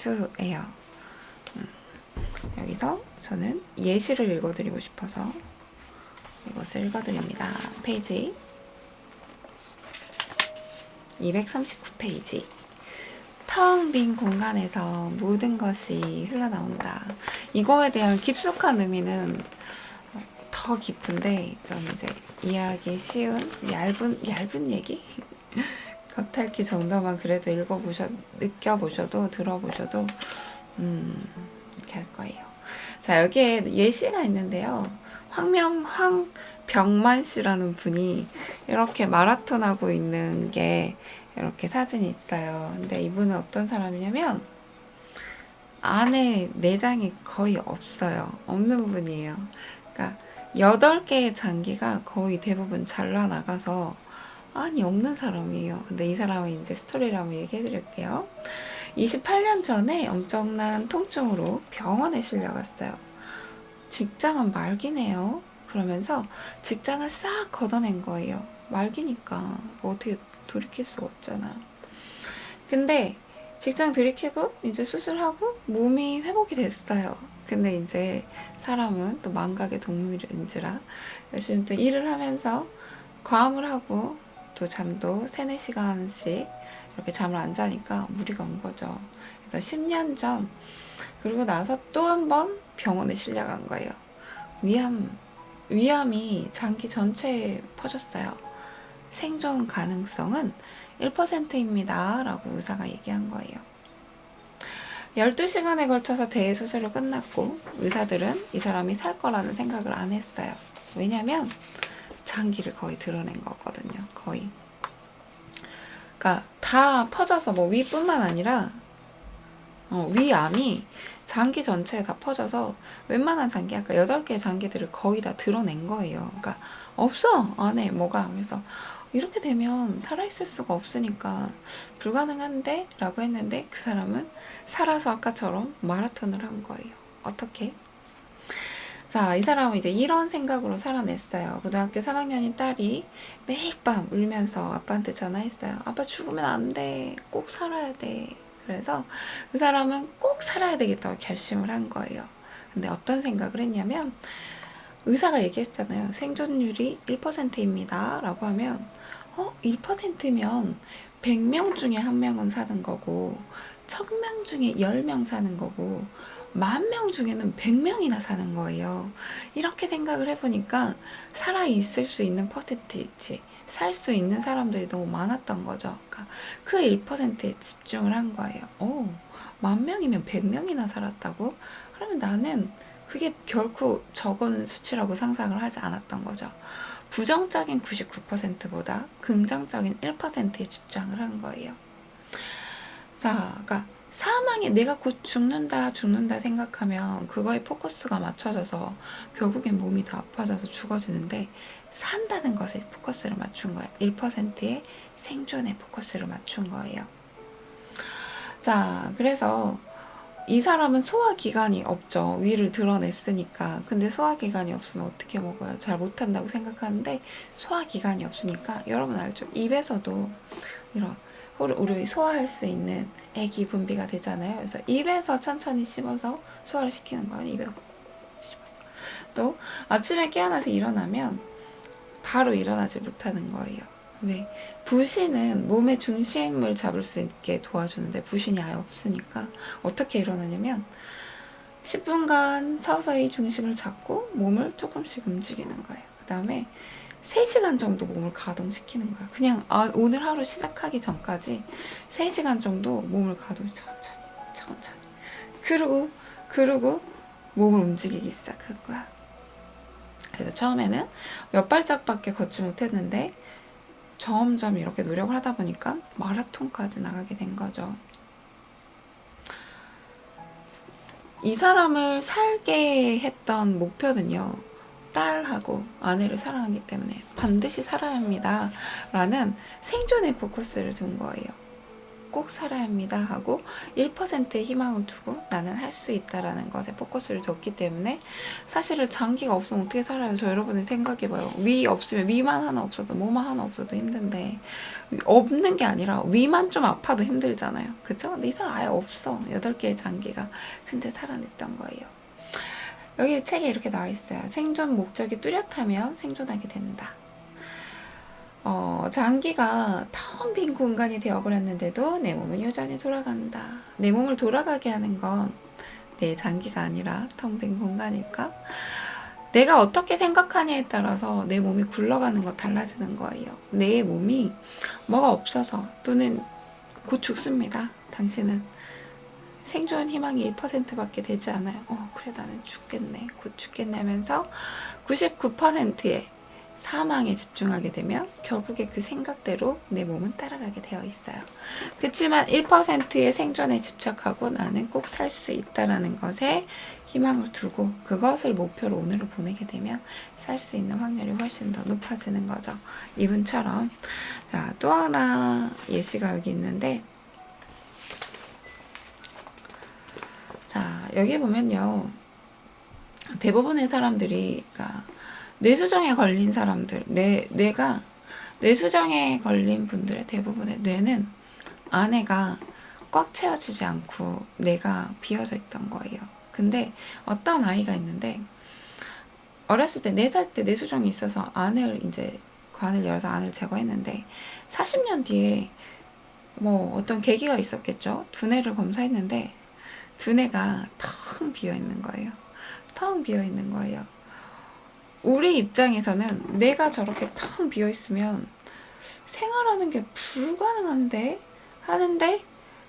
2예요. 여기서 저는 예시를 읽어드리고 싶어서 이것을 읽어드립니다. 페이지 239페이지. 텅 빈 공간에서 모든 것이 흘러나온다. 이거에 대한 깊숙한 의미는 더 깊은데 좀 이제 이해하기 쉬운 얇은 얘기? 겉핥기 정도만 그래도 느껴보셔도 들어보셔도 이렇게 할 거예요. 자, 여기에 예시가 있는데요. 황병만 씨라는 분이 이렇게 마라톤 하고 있는 게 이렇게 사진이 있어요. 근데 이분은 어떤 사람이냐면 안에 내장이 거의 없어요. 없는 분이에요. 그러니까 8개의 장기가 거의 대부분 잘라나가서 안이 없는 사람이에요. 근데 이 사람은 이제 스토리를 한번 얘기해 드릴게요. 28년 전에 엄청난 통증으로 병원에 실려갔어요. 직장은 말기네요. 그러면서 직장을 싹 걷어낸 거예요. 말기니까 뭐 어떻게 돌이킬 수가 없잖아. 근데 직장 들이키고 이제 수술하고 몸이 회복이 됐어요. 근데 이제 사람은 또 망각의 동물인지라 열심히 또 일을 하면서 과음을 하고 또 잠도 3-4시간씩 이렇게 잠을 안 자니까 무리가 온 거죠. 그래서 10년 전 그리고 나서 또 한 번 병원에 실려간 거예요. 위암이 장기 전체에 퍼졌어요. 생존 가능성은 1%입니다. 라고 의사가 얘기한 거예요. 12시간에 걸쳐서 대수술을 끝났고 의사들은 이 사람이 살 거라는 생각을 안 했어요. 왜냐면 장기를 거의 드러낸 거거든요. 거의. 그러니까 다 퍼져서 뭐 위뿐만 아니라 위암이 장기 전체에 다 퍼져서 웬만한 장기, 아까 8개의 장기들을 거의 다 드러낸 거예요. 그러니까 없어 안에 뭐가. 그래서 이렇게 되면 살아있을 수가 없으니까 불가능한데? 라고 했는데 그 사람은 살아서 아까처럼 마라톤을 한 거예요. 어떻게? 자, 이 사람은 이제 이런 생각으로 살아냈어요. 고등학교 3학년인 딸이 매일 밤 울면서 아빠한테 전화했어요. 아빠 죽으면 안 돼. 꼭 살아야 돼. 그래서 그 사람은 꼭 살아야 되겠다고 결심을 한 거예요. 근데 어떤 생각을 했냐면 의사가 얘기했잖아요. 생존율이 1%입니다. 라고 하면 1%면 100명 중에 1명은 사는 거고 1000명 중에 10명 사는 거고 10,000명 중에는 100명이나 사는 거예요. 이렇게 생각을 해보니까 살아있을 수 있는 퍼센티지, 살 수 있는 사람들이 너무 많았던 거죠. 그러니까 그 1%에 집중을 한 거예요. 10,000명이면 100명이나 살았다고? 그러면 나는 그게 결코 적은 수치라고 상상을 하지 않았던 거죠. 부정적인 99%보다 긍정적인 1%에 집중을 한 거예요. 자, 그러니까 사망에 내가 곧 죽는다 생각하면 그거에 포커스가 맞춰져서 결국엔 몸이 더 아파져서 죽어지는데 산다는 것에 포커스를 맞춘 거예요. 1%의 생존에 포커스를 맞춘 거예요. 자, 그래서 이 사람은 소화기관이 없죠. 위를 드러냈으니까. 근데 소화기관이 없으면 어떻게 먹어요? 잘 못한다고 생각하는데 소화기관이 없으니까 여러분 알죠? 입에서도 이런 우리 소화할 수 있는 액이 분비가 되잖아요. 그래서 입에서 천천히 씹어서 소화를 시키는 거예요. 입에서 씹어서. 또 아침에 깨어나서 일어나면 바로 일어나지 못하는 거예요. 왜? 부신은 몸의 중심을 잡을 수 있게 도와주는데 부신이 아예 없으니까 어떻게 일어나냐면 10분간 서서히 중심을 잡고 몸을 조금씩 움직이는 거예요. 그 다음에 3시간 정도 몸을 가동시키는 거야. 그냥 오늘 하루 시작하기 전까지 3시간 정도 몸을 천천히. 그러고 몸을 움직이기 시작할 거야. 그래서 처음에는 몇 발짝밖에 걷지 못했는데 점점 이렇게 노력을 하다 보니까 마라톤까지 나가게 된 거죠. 이 사람을 살게 했던 목표는요. 딸하고 아내를 사랑하기 때문에 반드시 살아야 합니다. 라는 생존에 포커스를 둔 거예요. 꼭 살아야 합니다 하고 1%의 희망을 두고 나는 할 수 있다라는 것에 포커스를 뒀기 때문에 사실은 장기가 없으면 어떻게 살아요? 저 여러분이 생각해봐요. 위 없으면 위만 하나 없어도 뭐만 하나 없어도 힘든데 없는 게 아니라 위만 좀 아파도 힘들잖아요. 그쵸? 근데 이 사람 아예 없어. 8개의 장기가. 근데 살아냈던 거예요. 여기 책에 이렇게 나와 있어요. 생존 목적이 뚜렷하면 생존하게 된다. 장기가 텅 빈 공간이 되어버렸는데도 내 몸은 여전히 돌아간다. 내 몸을 돌아가게 하는 건 내 장기가 아니라 텅 빈 공간일까? 내가 어떻게 생각하냐에 따라서 내 몸이 굴러가는 거 달라지는 거예요. 내 몸이 뭐가 없어서 또는 곧 죽습니다. 당신은 생존 희망이 1%밖에 되지 않아요. 그래 나는 죽겠네. 곧 죽겠네 하면서 99%의 사망에 집중하게 되면 결국에 그 생각대로 내 몸은 따라가게 되어 있어요. 그렇지만 1%의 생존에 집착하고 나는 꼭 살 수 있다라는 것에 희망을 두고 그것을 목표로 오늘을 보내게 되면 살 수 있는 확률이 훨씬 더 높아지는 거죠. 이분처럼. 자, 또 하나 예시가 여기 있는데, 자, 여기 보면요. 대부분의 사람들이, 그러니까 뇌수정에 걸린 사람들, 뇌가 뇌수정에 걸린 분들의 대부분의 뇌는 안에가 꽉 채워지지 않고 뇌가 비어져 있던 거예요. 근데 어떤 아이가 있는데 어렸을 때 4살 때 뇌수정이 있어서 관을 열어서 안을 제거했는데 40년 뒤에 뭐 어떤 계기가 있었겠죠. 두뇌를 검사했는데 두뇌가 텅 비어 있는 거예요. 텅 비어 있는 거예요. 우리 입장에서는 뇌가 저렇게 텅 비어 있으면 생활하는 게 불가능한데 하는데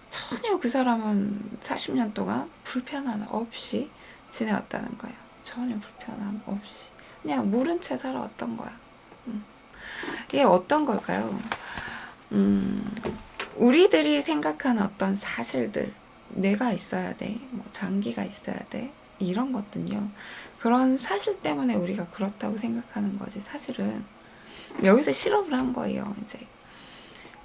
전혀 그 사람은 40년 동안 불편함 없이 지내왔다는 거예요. 전혀 불편함 없이 그냥 모른 채 살아왔던 거야. 이게 어떤 걸까요? 우리들이 생각하는 어떤 사실들, 뇌가 있어야 돼, 뭐 장기가 있어야 돼, 이런 것들요. 그런 사실 때문에 우리가 그렇다고 생각하는 거지. 사실은 여기서 실험을 한 거예요. 이제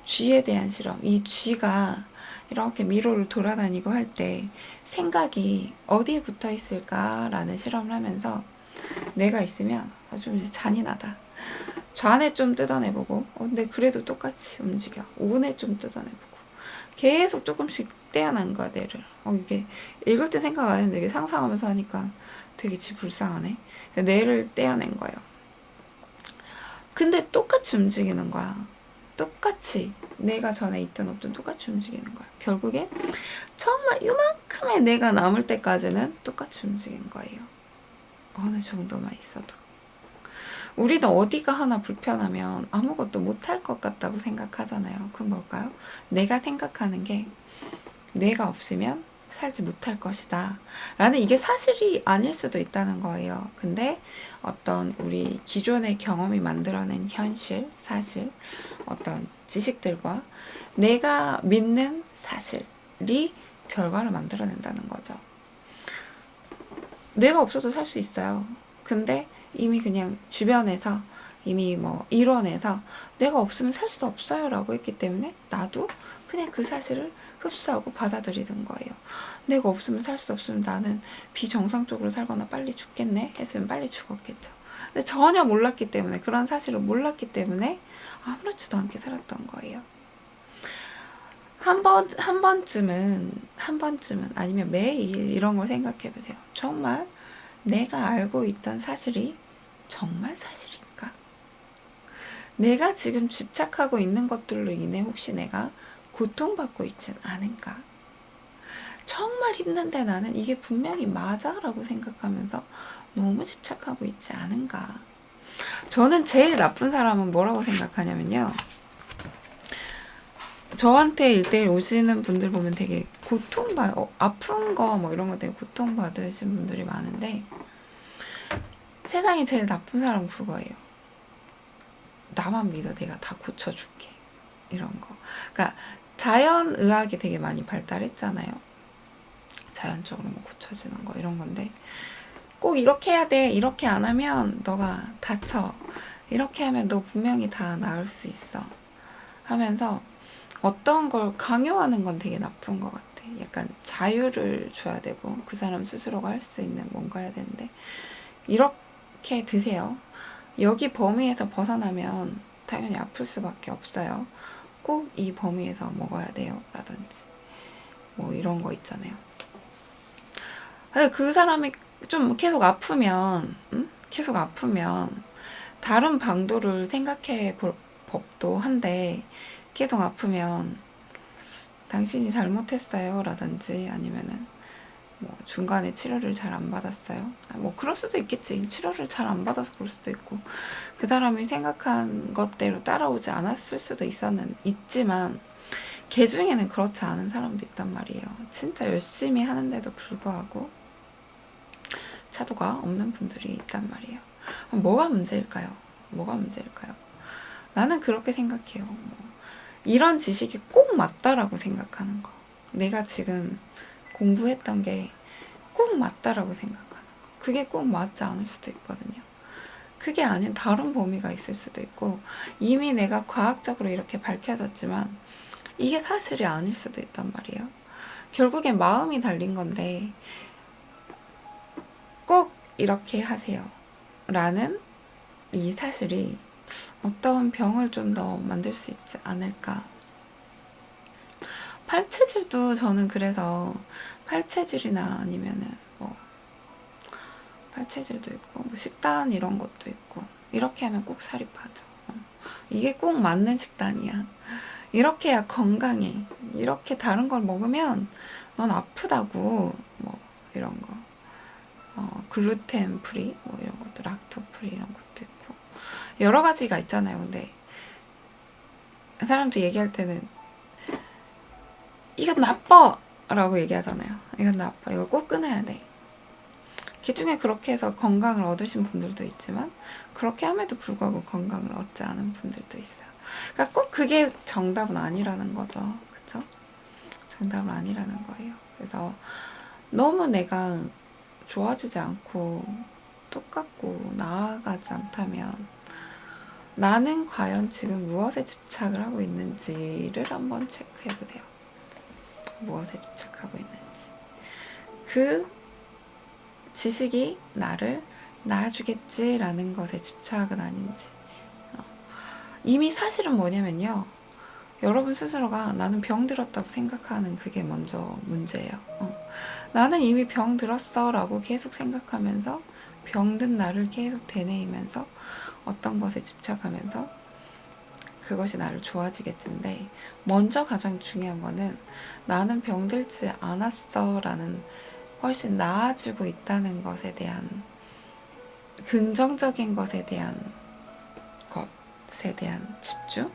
쥐에 대한 실험. 이 쥐가 이렇게 미로를 돌아다니고 할 때 생각이 어디에 붙어 있을까라는 실험을 하면서 뇌가 있으면 좀 잔인하다. 좌뇌 좀 뜯어내보고, 근데 그래도 똑같이 움직여. 우뇌 좀 뜯어내보고. 계속 조금씩 떼어난 거야, 뇌를. 이게 읽을 때 생각 안 했는데 이게 상상하면서 하니까 되게 불쌍하네. 뇌를 떼어낸 거예요. 근데 똑같이 움직이는 거야. 똑같이. 내가 전에 있던 없던 똑같이 움직이는 거야. 결국에 정말 요만큼의 내가 남을 때까지는 똑같이 움직이는 거예요. 어느 정도만 있어도. 우리는 어디가 하나 불편하면 아무것도 못할 것 같다고 생각하잖아요. 그건 뭘까요? 내가 생각하는 게 뇌가 없으면 살지 못할 것이다 라는 이게 사실이 아닐 수도 있다는 거예요. 근데 어떤 우리 기존의 경험이 만들어낸 현실, 사실, 어떤 지식들과 내가 믿는 사실이 결과를 만들어낸다는 거죠. 뇌가 없어도 살 수 있어요. 근데 이미 그냥 주변에서 이미 뭐 이론에서 뇌가 없으면 살 수 없어요 라고 했기 때문에 나도 그냥 그 사실을 흡수하고 받아들이는 거예요. 내가 없으면 살 수 없으면 나는 비정상적으로 살거나 빨리 죽겠네 했으면 빨리 죽었겠죠. 근데 전혀 몰랐기 때문에, 그런 사실을 몰랐기 때문에 아무렇지도 않게 살았던 거예요. 한 번쯤은 아니면 매일 이런 걸 생각해 보세요. 정말 내가 알고 있던 사실이 정말 사실일까? 내가 지금 집착하고 있는 것들로 인해 혹시 내가 고통받고 있진 않은가? 정말 힘든데 나는 이게 분명히 맞아 라고 생각하면서 너무 집착하고 있지 않은가? 저는 제일 나쁜 사람은 뭐라고 생각하냐면요. 저한테 1대1 오시는 분들 보면 되게 아픈 거 뭐 이런 것 때문에 고통받으신 분들이 많은데 세상에 제일 나쁜 사람은 그거예요. 나만 믿어, 내가 다 고쳐줄게. 이런 거. 그러니까 자연의학이 되게 많이 발달했잖아요. 자연적으로 뭐 고쳐지는 거 이런 건데 꼭 이렇게 해야 돼. 이렇게 안 하면 너가 다쳐. 이렇게 하면 너 분명히 다 나을 수 있어. 하면서 어떤 걸 강요하는 건 되게 나쁜 것 같아. 약간 자유를 줘야 되고 그 사람 스스로가 할 수 있는 뭔가 해야 되는데 이렇게 드세요. 여기 범위에서 벗어나면 당연히 아플 수밖에 없어요. 꼭 이 범위에서 먹어야 돼요. 라든지 뭐 이런 거 있잖아요. 근데 그 사람이 좀 계속 아프면 계속 아프면 다른 방도를 생각해 볼 법도 한데 계속 아프면 당신이 잘못했어요 라든지 아니면은 뭐 중간에 치료를 잘 안 받았어요. 뭐 그럴 수도 있겠지. 치료를 잘 안 받아서 그럴 수도 있고 그 사람이 생각한 것대로 따라오지 않았을 수도 있지만 걔 중에는 그렇지 않은 사람도 있단 말이에요. 진짜 열심히 하는데도 불구하고 차도가 없는 분들이 있단 말이에요. 뭐가 문제일까요? 뭐가 문제일까요? 나는 그렇게 생각해요. 이런 지식이 꼭 맞다라고 생각하는 거. 내가 지금 공부했던 게 꼭 맞다라고 생각하는 거. 그게 꼭 맞지 않을 수도 있거든요. 그게 아닌 다른 범위가 있을 수도 있고 이미 내가 과학적으로 이렇게 밝혀졌지만 이게 사실이 아닐 수도 있단 말이에요. 결국엔 마음이 달린 건데 꼭 이렇게 하세요. 라는 이 사실이 어떤 병을 좀 더 만들 수 있지 않을까. 팔체질도 저는 그래서 팔체질이나 아니면은 뭐 팔체질도 있고 뭐 식단 이런 것도 있고 이렇게 하면 꼭 살이 빠져. 이게 꼭 맞는 식단이야. 이렇게 해야 건강해. 이렇게 다른 걸 먹으면 넌 아프다고. 뭐 이런 거. 글루텐 프리 뭐 이런 것도 락토 프리 이런 것도 있고 여러 가지가 있잖아요. 근데 사람들이 얘기할 때는 이건 나빠! 라고 얘기하잖아요. 이건 나빠. 이걸 꼭 끊어야 돼. 그 중에 그렇게 해서 건강을 얻으신 분들도 있지만 그렇게 함에도 불구하고 건강을 얻지 않은 분들도 있어요. 그러니까 꼭 그게 정답은 아니라는 거죠. 그쵸? 정답은 아니라는 거예요. 그래서 너무 내가 좋아지지 않고 똑같고 나아가지 않다면 나는 과연 지금 무엇에 집착을 하고 있는지를 한번 체크해 보세요. 무엇에 집착하고 있는지. 그 지식이 나를 낳아주겠지라는 것에 집착은 아닌지. 이미 사실은 뭐냐면요. 여러분 스스로가 나는 병 들었다고 생각하는 그게 먼저 문제예요. 나는 이미 병 들었어 라고 계속 생각하면서 병든 나를 계속 되뇌이면서 어떤 것에 집착하면서 그것이 나를 좋아지겠지인데 먼저 가장 중요한 거는 나는 병들지 않았어 라는 훨씬 나아지고 있다는 것에 대한 긍정적인 것에 대한 것에 대한 집중.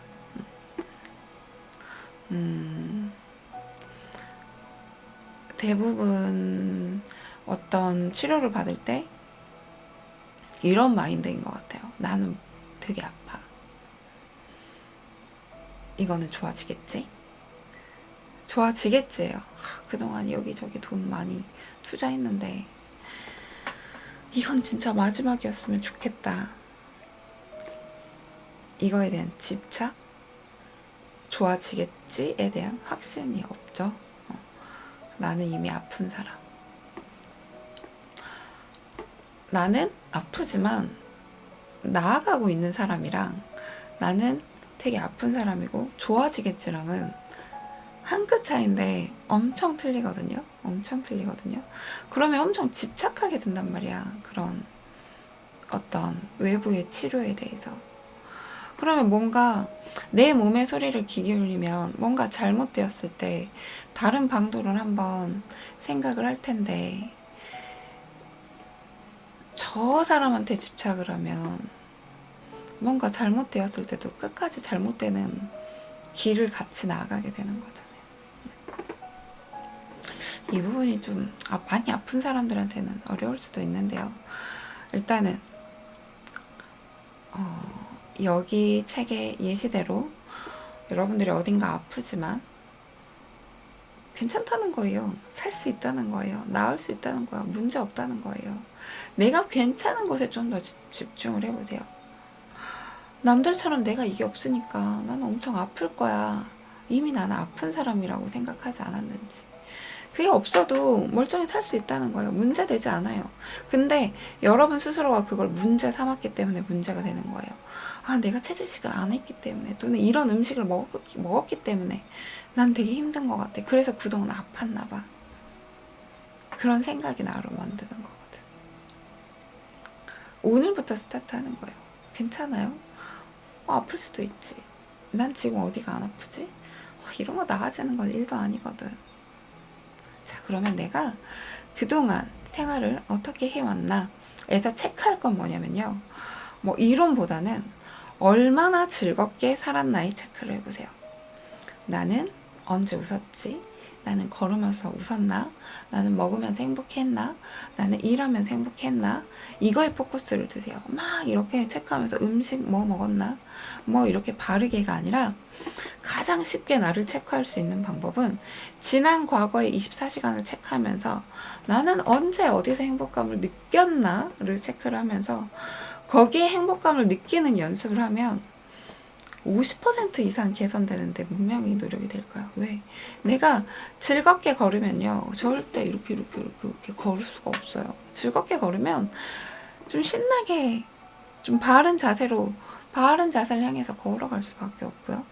대부분 어떤 치료를 받을 때 이런 마인드인 것 같아요. 나는 되게 아파. 이거는 좋아지겠지? 좋아지겠지예요. 그동안 여기저기 돈 많이 투자했는데 이건 진짜 마지막이었으면 좋겠다. 이거에 대한 집착? 좋아지겠지에 대한 확신이 없죠. 나는 이미 아픈 사람. 나는 아프지만 나아가고 있는 사람이랑 나는 되게 아픈 사람이고 좋아지겠지랑은 한 끗 차이인데 엄청 틀리거든요. 엄청 틀리거든요. 그러면 엄청 집착하게 된단 말이야. 그런 어떤 외부의 치료에 대해서. 그러면 뭔가 내 몸의 소리를 귀 기울이면 뭔가 잘못되었을 때 다른 방도를 한번 생각을 할 텐데 저 사람한테 집착을 하면 뭔가 잘못되었을 때도 끝까지 잘못되는 길을 같이 나아가게 되는 거잖아요. 이 부분이 좀 많이 아픈 사람들한테는 어려울 수도 있는데요. 일단은 여기 책의 예시대로 여러분들이 어딘가 아프지만 괜찮다는 거예요. 살 수 있다는 거예요. 나을 수 있다는 거예요. 문제 없다는 거예요. 내가 괜찮은 것에 좀 더 집중을 해보세요. 남들처럼 내가 이게 없으니까 난 엄청 아플 거야. 이미 나는 아픈 사람이라고 생각하지 않았는지. 그게 없어도 멀쩡히 살 수 있다는 거예요. 문제되지 않아요. 근데 여러분 스스로가 그걸 문제 삼았기 때문에 문제가 되는 거예요. 아, 내가 채질식을 안 했기 때문에, 또는 이런 음식을 먹었기 때문에 난 되게 힘든 것 같아. 그래서 그동안 아팠나 봐. 그런 생각이 나로 만드는 거거든. 오늘부터 스타트하는 거예요. 괜찮아요? 아플 수도 있지. 난 지금 어디가 안 아프지? 이런 거 나아지는 건 일도 아니거든. 자, 그러면 내가 그동안 생활을 어떻게 해왔나 에서 체크할 건 뭐냐면요. 뭐 이론보다는 얼마나 즐겁게 살았나에 체크를 해보세요. 나는 언제 웃었지? 나는 걸으면서 웃었나? 나는 먹으면서 행복했나? 나는 일하면서 행복했나? 이거에 포커스를 두세요. 막 이렇게 체크하면서 음식 뭐 먹었나? 뭐 이렇게 바르게가 아니라 가장 쉽게 나를 체크할 수 있는 방법은 지난 과거의 24시간을 체크하면서 나는 언제 어디서 행복감을 느꼈나를 체크를 하면서 거기에 행복감을 느끼는 연습을 하면 50% 이상 개선되는데 분명히 노력이 될 거야. 왜? 내가 즐겁게 걸으면요. 절대 이렇게 걸을 수가 없어요. 즐겁게 걸으면 좀 신나게, 좀 바른 자세를 향해서 걸어갈 수밖에 없고요.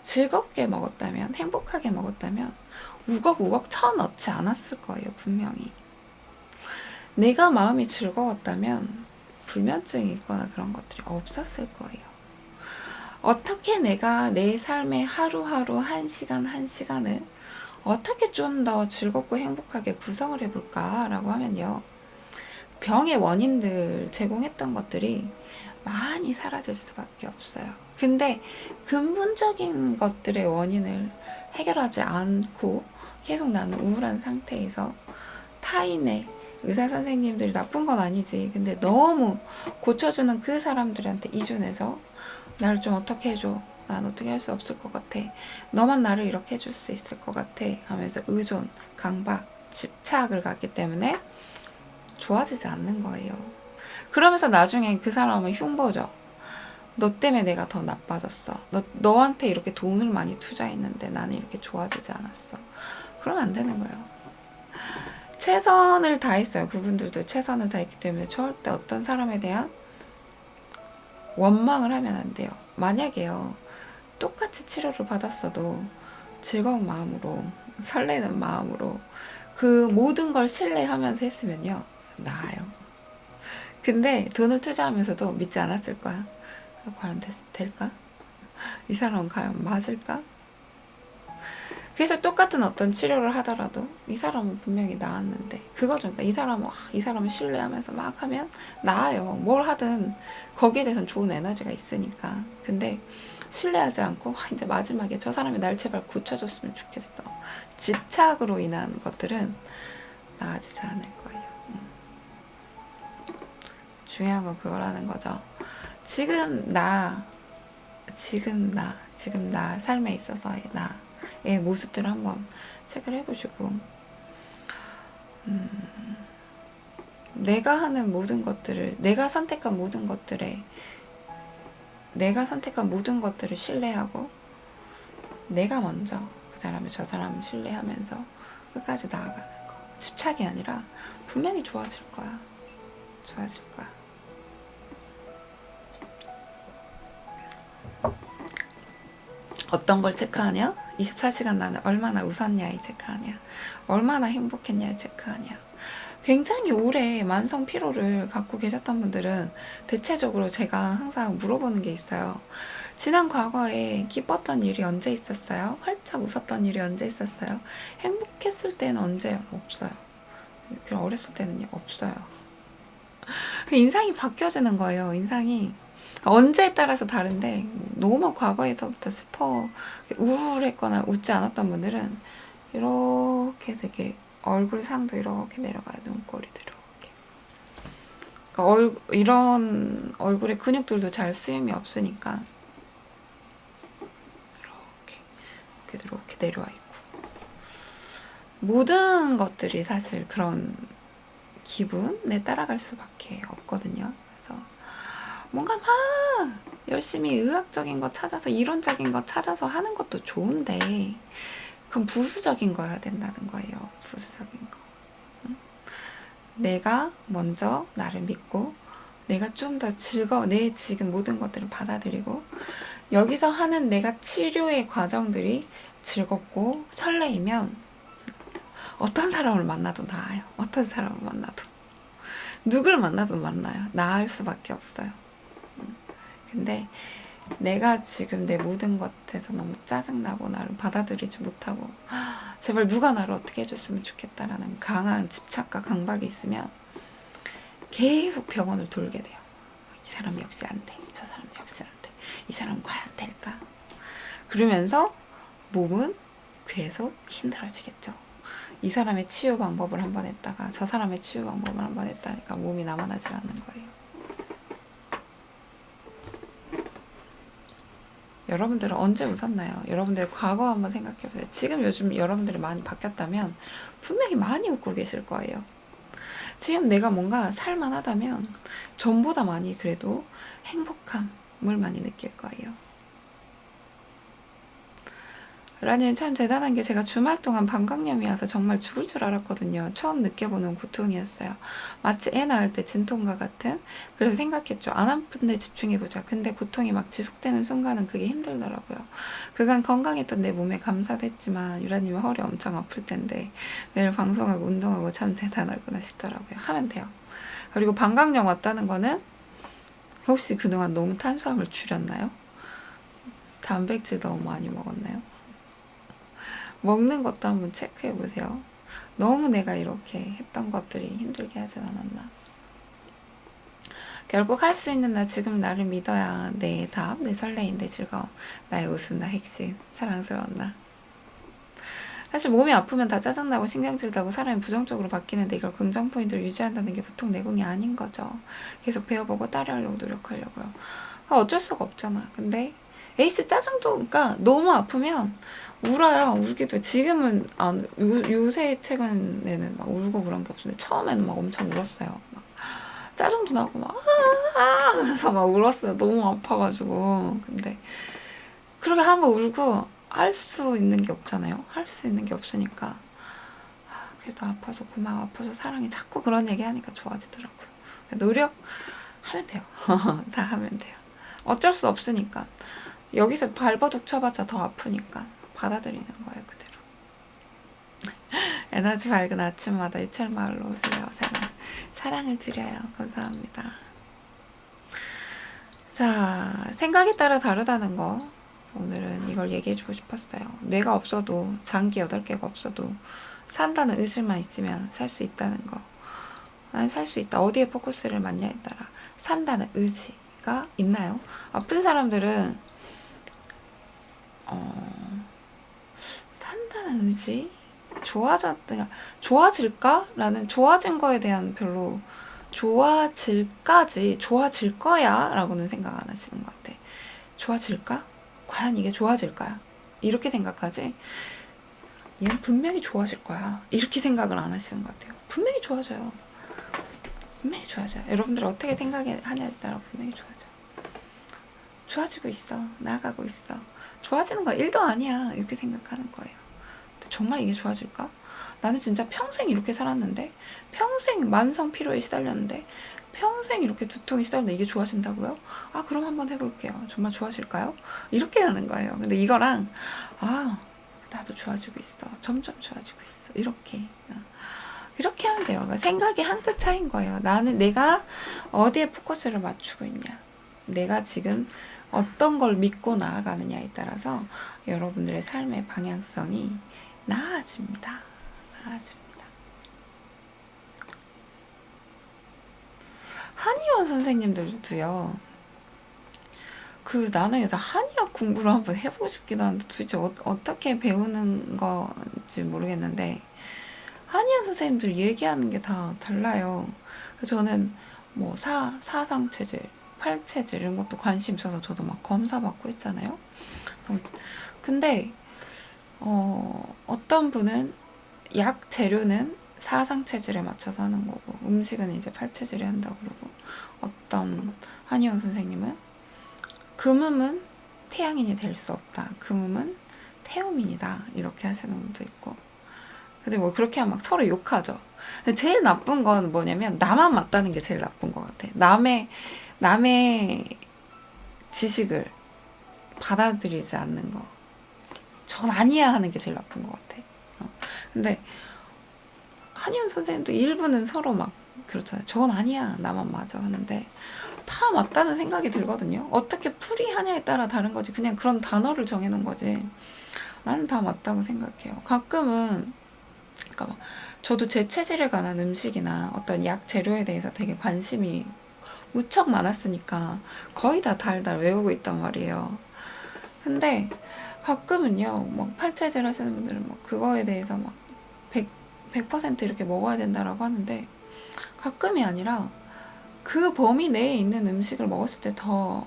즐겁게 먹었다면, 행복하게 먹었다면 우걱우걱 쳐넣지 않았을 거예요. 분명히. 내가 마음이 즐거웠다면 불면증이 있거나 그런 것들이 없었을 거예요. 어떻게 내가 내 삶의 하루하루 한 시간 한 시간을 어떻게 좀 더 즐겁고 행복하게 구성을 해볼까라고 하면요. 병의 원인들 제공했던 것들이 많이 사라질 수밖에 없어요. 근데 근본적인 것들의 원인을 해결하지 않고 계속 나는 우울한 상태에서 타인의 의사 선생님들이 나쁜 건 아니지. 근데 너무 고쳐주는 그 사람들한테 이준해서 나를 좀 어떻게 해줘. 난 어떻게 할 수 없을 것 같아. 너만 나를 이렇게 해줄 수 있을 것 같아. 하면서 의존, 강박, 집착을 갖기 때문에 좋아지지 않는 거예요. 그러면서 나중에 그 사람은 흉보죠. 너 때문에 내가 더 나빠졌어. 너한테 이렇게 돈을 많이 투자했는데 나는 이렇게 좋아지지 않았어. 그러면 안 되는 거예요. 최선을 다했어요. 그분들도 최선을 다했기 때문에 절대 어떤 사람에 대한 원망을 하면 안 돼요. 만약에요. 똑같이 치료를 받았어도 즐거운 마음으로, 설레는 마음으로 그 모든 걸 신뢰하면서 했으면요. 나아요. 근데 돈을 투자하면서도 믿지 않았을 거야. 과연 될까? 이 사람은 과연 맞을까? 그래서 똑같은 어떤 치료를 하더라도 이 사람은 분명히 나았는데 그거죠. 그러니까 이 사람은 신뢰하면서 막 하면 나아요. 뭘 하든 거기에 대해서는 좋은 에너지가 있으니까. 근데 신뢰하지 않고 이제 마지막에 저 사람이 날 제발 고쳐줬으면 좋겠어. 집착으로 인한 것들은 나아지지 않을 거예요. 중요한 건 그거라는 거죠. 지금 나 삶에 있어서의 나의 모습들을 한번 체크를 해보시고 내가 하는 모든 것들을 내가 선택한 모든 것들을 신뢰하고 내가 먼저 그 사람을 저 사람을 신뢰하면서 끝까지 나아가는 거. 집착이 아니라 분명히 좋아질 거야. 어떤 걸 체크하냐? 24시간 나는 얼마나 웃었냐에 체크하냐? 얼마나 행복했냐에 체크하냐? 굉장히 오래 만성 피로를 갖고 계셨던 분들은 대체적으로 제가 항상 물어보는 게 있어요. 지난 과거에 기뻤던 일이 언제 있었어요? 활짝 웃었던 일이 언제 있었어요? 행복했을 때는 언제요? 없어요. 그럼 어렸을 때는요? 없어요. 인상이 바뀌어지는 거예요. 인상이. 언제에 따라서 다른데 너무 과거에서부터 우울했거나 웃지 않았던 분들은 이렇게 되게 얼굴 상도 이렇게 내려가요. 눈꼬리도 이렇게. 그러니까 이런 얼굴의 근육들도 잘 쓰임이 없으니까 이렇게 내려와 있고 모든 것들이 사실 그런 기분에 따라갈 수밖에 없거든요. 그래서 뭔가 막 열심히 의학적인 거 찾아서 이론적인 거 찾아서 하는 것도 좋은데 그건 부수적인 거여야 된다는 거예요. 부수적인 거. 내가 먼저 나를 믿고 내가 좀 더 내 지금 모든 것들을 받아들이고 여기서 하는 내가 치료의 과정들이 즐겁고 설레이면 어떤 사람을 만나도 나아요. 어떤 사람을 만나도. 누굴 만나도 만나요. 나을 수밖에 없어요. 근데 내가 지금 내 모든 것에서 너무 짜증나고 나를 받아들이지 못하고 제발 누가 나를 어떻게 해줬으면 좋겠다라는 강한 집착과 강박이 있으면 계속 병원을 돌게 돼요. 이 사람 역시 안 돼. 저 사람 역시 안 돼. 이 사람 과연 될까? 그러면서 몸은 계속 힘들어지겠죠. 이 사람의 치유 방법을 한번 했다가 저 사람의 치유 방법을 한번 했다니까 몸이 남아나질 않는 거예요. 여러분들은 언제 웃었나요? 여러분들의 과거 한번 생각해보세요. 지금 요즘 여러분들이 많이 바뀌었다면 분명히 많이 웃고 계실 거예요. 지금 내가 뭔가 살만하다면 전보다 많이 그래도 행복함을 많이 느낄 거예요. 라니는 참 대단한 게 제가 주말 동안 방광염이 와서 정말 죽을 줄 알았거든요. 처음 느껴보는 고통이었어요. 마치 애 낳을 때 진통과 같은. 그래서 생각했죠. 안 아픈데 집중해보자. 근데 고통이 막 지속되는 순간은 그게 힘들더라고요. 그간 건강했던 내 몸에 감사도 했지만 유라님은 허리 엄청 아플 텐데 매일 방송하고 운동하고 참 대단하구나 싶더라고요. 하면 돼요. 그리고 방광염 왔다는 거는 혹시 그동안 너무 탄수화물 줄였나요? 단백질 너무 많이 먹었나요? 먹는 것도 한번 체크해 보세요. 너무 내가 이렇게 했던 것들이 힘들게 하진 않았나. 결국 할 수 있는 나 지금 나를 믿어야 내 답, 내 설레임, 내 즐거움, 나의 웃음, 나 핵심, 사랑스러운 나. 사실 몸이 아프면 다 짜증나고 신경질 나고 사람이 부정적으로 바뀌는데 이걸 긍정 포인트를 유지한다는 게 보통 내공이 아닌 거죠. 계속 배워보고 따라하려고 노력하려고요. 어쩔 수가 없잖아. 근데 에이씨 짜증도 그러니까 너무 아프면 울어요. 울기도 지금은 안 요새 최근에는 막 울고 그런 게 없는데 처음에는 막 엄청 울었어요. 막 짜증도 나고 막 하면서 막 울었어요. 너무 아파가지고. 근데 그렇게 한번 울고 할 수 있는 게 없잖아요. 할 수 있는 게 없으니까 그래도 아파서 고마워 아파서 사랑해 자꾸 그런 얘기 하니까 좋아지더라고요. 노력하면 돼요. 다 하면 돼요. 어쩔 수 없으니까 여기서 발버둥 쳐봤자 더 아프니까 받아들이는 거예요. 그대로. 에너지 밝은 아침마다 유철마을로 오세요. 사랑을 드려요. 감사합니다. 자, 생각에 따라 다르다는 거 오늘은 이걸 얘기해주고 싶었어요. 뇌가 없어도 장기 8개가 없어도 산다는 의지만 있으면 살 수 있다는 거. 난 살 수 있다. 어디에 포커스를 맞냐에 따라 산다는 의지가 있나요? 아픈 사람들은 산다는 의지? 좋아질까? 라는 좋아진 거에 대한 별로 좋아질 거야? 라고는 생각 안 하시는 것 같아. 좋아질까? 과연 이게 좋아질까요? 이렇게 생각하지? 얘는 분명히 좋아질 거야. 이렇게 생각을 안 하시는 것 같아요. 분명히 좋아져요. 분명히 좋아져요. 여러분들 어떻게 생각하냐에 따라 분명히 좋아져요. 좋아지고 있어. 나아가고 있어. 좋아지는 거 1도 아니야. 이렇게 생각하는 거예요. 근데 정말 이게 좋아질까? 나는 진짜 평생 이렇게 살았는데 평생 만성 피로에 시달렸는데 평생 이렇게 두통이 시달렸는데 이게 좋아진다고요? 아 그럼 한번 해볼게요. 정말 좋아질까요? 이렇게 하는 거예요. 근데 이거랑 나도 좋아지고 있어. 점점 좋아지고 있어. 이렇게 하면 돼요. 그러니까 생각이 한 끗 차이인 거예요. 내가 어디에 포커스를 맞추고 있냐. 내가 지금 어떤 걸 믿고 나아가느냐에 따라서 여러분들의 삶의 방향성이 나아집니다. 한의원 선생님들도요. 나는 그래서 한의학 공부를 한번 해보고 싶기도 한데 도대체 어떻게 배우는 건지 모르겠는데 한의원 선생님들 얘기하는 게 다 달라요. 그래서 저는 뭐 사상체질, 팔체질 이런 것도 관심 있어서 저도 막 검사 받고 했잖아요. 근데 어떤 분은 약 재료는 사상 체질에 맞춰서 하는 거고, 음식은 이제 팔체질에 한다고 그러고, 어떤 한의원 선생님은 금음은 태양인이 될 수 없다, 금음은 태음인이다, 이렇게 하시는 분도 있고. 근데 뭐 그렇게 하면 막 서로 욕하죠. 근데 제일 나쁜 건 뭐냐면 나만 맞다는 게 제일 나쁜 것 같아. 남의 지식을 받아들이지 않는 거. 전 아니야 하는 게 제일 나쁜 것 같아. 근데 한의원 선생님도 일부는 서로 막 그렇잖아요. 저건 아니야, 나만 맞아 하는데 다 맞다는 생각이 들거든요. 어떻게 풀이하냐에 따라 다른 거지. 그냥 그런 단어를 정해놓은 거지. 나는 다 맞다고 생각해요. 가끔은 그러니까 막 저도 제 체질에 관한 음식이나 어떤 약 재료에 대해서 되게 관심이 무척 많았으니까 거의 다 달달 외우고 있단 말이에요. 근데 가끔은요, 막 팔체질 하시는 분들은 막 그거에 대해서 막 100% 이렇게 먹어야 된다라고 하는데 가끔이 아니라 그 범위 내에 있는 음식을 먹었을 때 더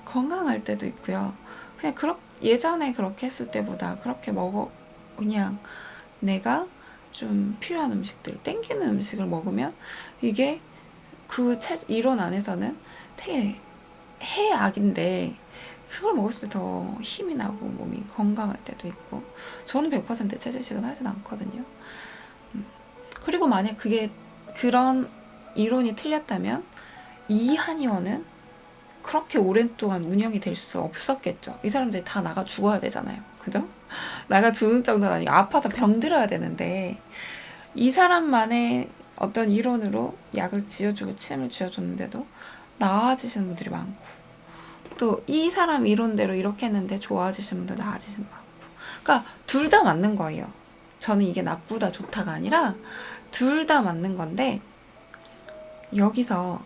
건강할 때도 있고요. 그냥 예전에 그렇게 했을 때보다 그렇게 그냥 내가 좀 필요한 음식들, 땡기는 음식을 먹으면 이게 이론 안에서는 되게 해악인데 그걸 먹었을 때 더 힘이 나고 몸이 건강할 때도 있고. 저는 100% 채식은 하진 않거든요. 그리고 만약 그런 이론이 틀렸다면 이 한의원은 그렇게 오랫동안 운영이 될 수 없었겠죠. 이 사람들이 다 나가 죽어야 되잖아요. 그죠? 나가 죽을 정도는 아니고 아파서 병들어야 되는데 이 사람만의 어떤 이론으로 약을 지어주고 침을 지어줬는데도 나아지시는 분들이 많고, 또 이 사람 이론대로 이렇게 했는데 좋아지시는 분들 나아지시는 분 많고. 그러니까 둘 다 맞는 거예요. 저는 이게 나쁘다 좋다가 아니라 둘 다 맞는 건데, 여기서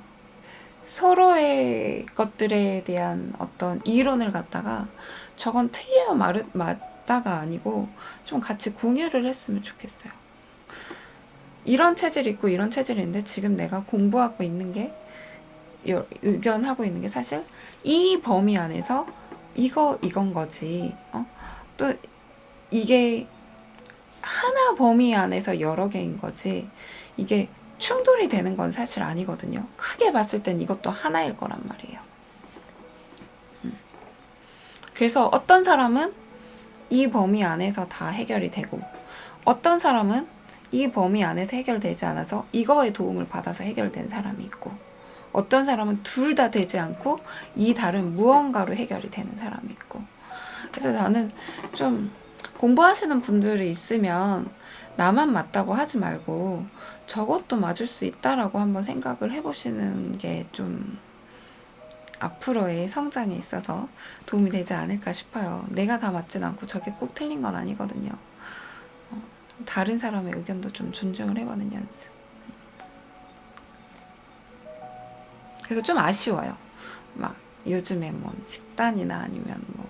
서로의 것들에 대한 어떤 이론을 갖다가 저건 틀려요 맞다가 아니고 좀 같이 공유를 했으면 좋겠어요. 이런 체질이 있고 이런 체질이 있는데 지금 내가 공부하고 있는 게, 의견하고 있는 게 사실 이 범위 안에서 이건 거지. 또 이게 하나 범위 안에서 여러 개인 거지. 이게 충돌이 되는 건 사실 아니거든요. 크게 봤을 땐 이것도 하나일 거란 말이에요. 그래서 어떤 사람은 이 범위 안에서 다 해결이 되고, 어떤 사람은 이 범위 안에서 해결되지 않아서 이거에 도움을 받아서 해결된 사람이 있고, 어떤 사람은 둘 다 되지 않고 이 다른 무언가로 해결이 되는 사람이 있고. 그래서 저는 좀 공부하시는 분들이 있으면 나만 맞다고 하지 말고 저것도 맞을 수 있다라고 한번 생각을 해보시는 게 좀 앞으로의 성장에 있어서 도움이 되지 않을까 싶어요. 내가 다 맞진 않고 저게 꼭 틀린 건 아니거든요. 다른 사람의 의견도 좀 존중을 해보는 연습. 그래서 좀 아쉬워요. 막 요즘에 뭐 식단이나 아니면 뭐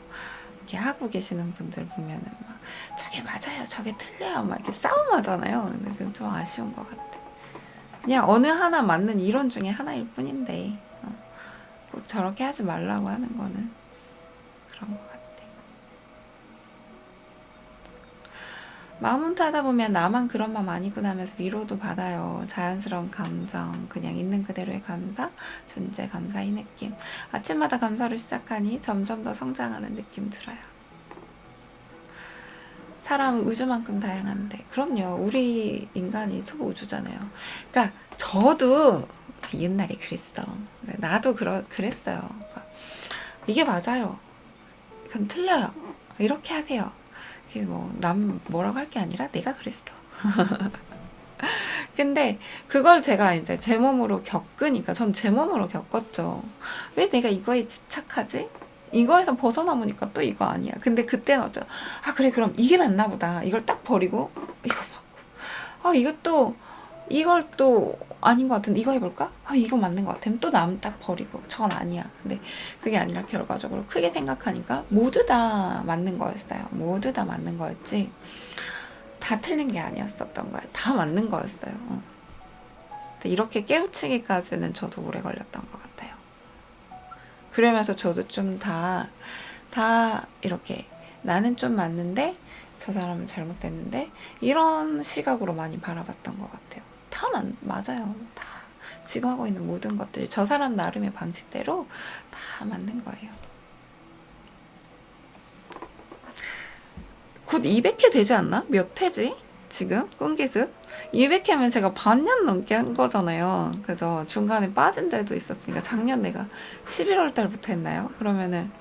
이렇게 하고 계시는 분들 보면은 막 저게 맞아요, 저게 틀려요, 막 이렇게 싸움하잖아요. 근데 그건 좀 아쉬운 것 같아. 그냥 어느 하나 맞는 이론 중에 하나일 뿐인데 꼭 저렇게 하지 말라고 하는 거는 그런 것 같아. 마음 혼자하다 보면 나만 그런 마음 아니구나 하면서 위로도 받아요. 자연스러운 감정, 그냥 있는 그대로의 감사, 존재 감사, 이 느낌. 아침마다 감사로 시작하니 점점 더 성장하는 느낌 들어요. 사람은 우주만큼 다양한데, 그럼요. 우리 인간이 소우주잖아요. 그러니까 저도 옛날에 그랬어. 나도 그랬어요. 그러니까 이게 맞아요, 이건 틀려요, 이렇게 하세요. 그게 뭐 남 뭐라고 할 게 아니라 내가 그랬어. 근데 그걸 제가 이제 제 몸으로 겪으니까, 전 제 몸으로 겪었죠. 왜 내가 이거에 집착하지? 이거에서 벗어나보니까 또 이거 아니야. 근데 그때는 그래, 그럼 이게 맞나 보다. 이걸 딱 버리고 이거 맞고, 이것도 이걸 또 아닌 것 같은데 이거 해볼까? 이거 맞는 것 같으면 또 남 딱 버리고 저건 아니야. 근데 그게 아니라 결과적으로 크게 생각하니까 모두 다 맞는 거였어요. 모두 다 맞는 거였지 다 틀린 게 아니었었던 거예요. 다 맞는 거였어요. 근데 이렇게 깨우치기까지는 저도 오래 걸렸던 것 같아요. 그러면서 저도 좀 다 이렇게 나는 좀 맞는데 저 사람은 잘못됐는데 이런 시각으로 많이 바라봤던 것 같아요. 다 맞아요. 다 지금 하고 있는 모든 것들이 저 사람 나름의 방식대로 다 맞는 거예요. 곧 200회 되지 않나? 몇 회지? 지금 끈기습 200회면 제가 반년 넘게 한 거잖아요. 그래서 중간에 빠진 데도 있었으니까 작년 내가 11월 달부터 했나요? 그러면은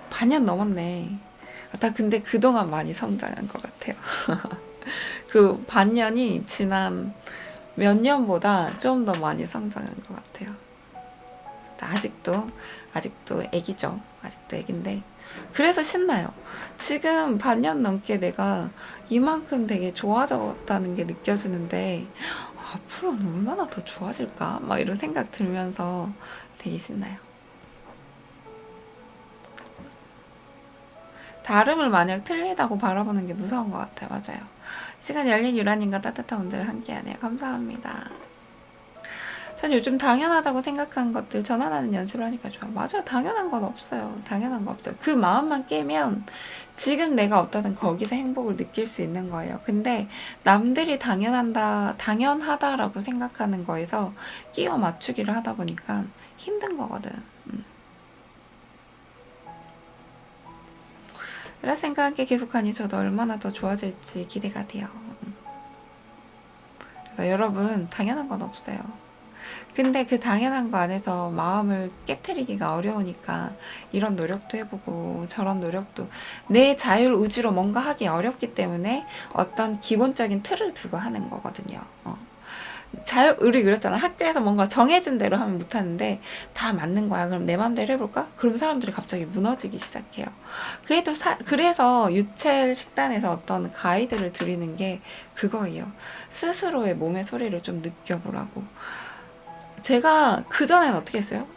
반년 넘었네. 나 근데 그동안 많이 성장한 것 같아요. 그 반년이 지난 몇 년보다 좀 더 많이 성장한 것 같아요. 아직도 애기죠. 아직도 애긴데 그래서 신나요. 지금 반년 넘게 내가 이만큼 되게 좋아졌다는 게 느껴지는데 앞으로는 얼마나 더 좋아질까? 막 이런 생각 들면서 되게 신나요. 다름을 만약 틀리다고 바라보는 게 무서운 것 같아요. 맞아요. 시간 열린 유라님과 따뜻한 온도를 함께하네요. 감사합니다. 전 요즘 당연하다고 생각한 것들 전환하는 연습을 하니까 좋아. 맞아요. 당연한 건 없어요. 당연한 거 없어요. 그 마음만 깨면 지금 내가 어떠든 거기서 행복을 느낄 수 있는 거예요. 근데 남들이 당연하다라고 생각하는 거에서 끼워 맞추기를 하다 보니까 힘든 거거든. 이런 생각에 계속하니 저도 얼마나 더 좋아질지 기대가 돼요. 그래서 여러분, 당연한 건 없어요. 근데 그 당연한 거 안에서 마음을 깨트리기가 어려우니까 이런 노력도 해보고 저런 노력도 내 자율 의지로 뭔가 하기 어렵기 때문에 어떤 기본적인 틀을 두고 하는 거거든요. 우리 그랬잖아. 학교에서 뭔가 정해진 대로 하면 못하는데 다 맞는 거야. 그럼 내 맘대로 해볼까? 그럼 사람들이 갑자기 무너지기 시작해요. 그래서 유첼 식단에서 어떤 가이드를 드리는 게 그거예요. 스스로의 몸의 소리를 좀 느껴보라고. 제가 그전엔 어떻게 했어요?